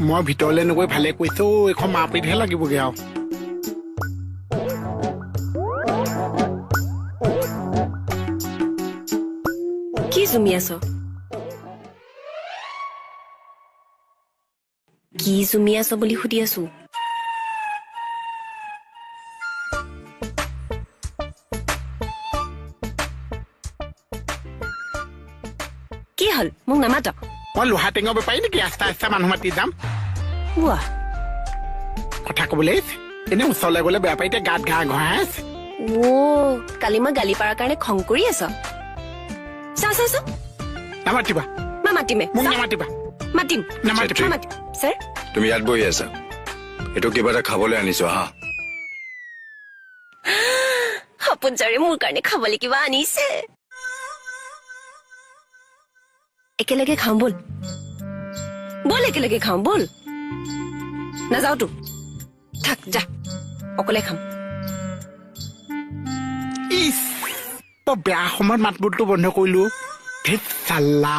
মই ভিতৰলৈ নগৈ ভালে কৈছো এখন মাপিতহে লাগিবগে আৰু কি জুমি আছ কি জুমি আছ বুলি সুধি আছো কি হল মোক নামাত মই লোহা টেঙৰ বেপাৰী নেকি আস্তা আস্তা মানুহ মাতি যাম ৱা কথা কবলৈ এনে ওচৰলৈ গলে বেয়া পাই এতিয়া গাত ঘাঁ ঘঁহাই আছে ও কালি মই গালি পাৰাৰ কাৰণে খং কৰি আছ চা চা চা নামাতিবা মই মাতিমে মোক নামাতিবা মাতিম নামাতিবা মাতিম স্যাৰ তুমি ইয়াত বহি আছা এইটো কিবা এটা খাবলৈ আনিছো হা সপোনজাৰে মোৰ কাৰণে খাবলৈ কিবা আনিছে একেলগে খাওঁ বল বল একেলগে খাওঁ বল নাযাও তো থাক যা অকলে খাম ইছ বৰ বেয়া সময়ত মাত বোলটো বন্ধ কৰিলো ধেত চাল্লা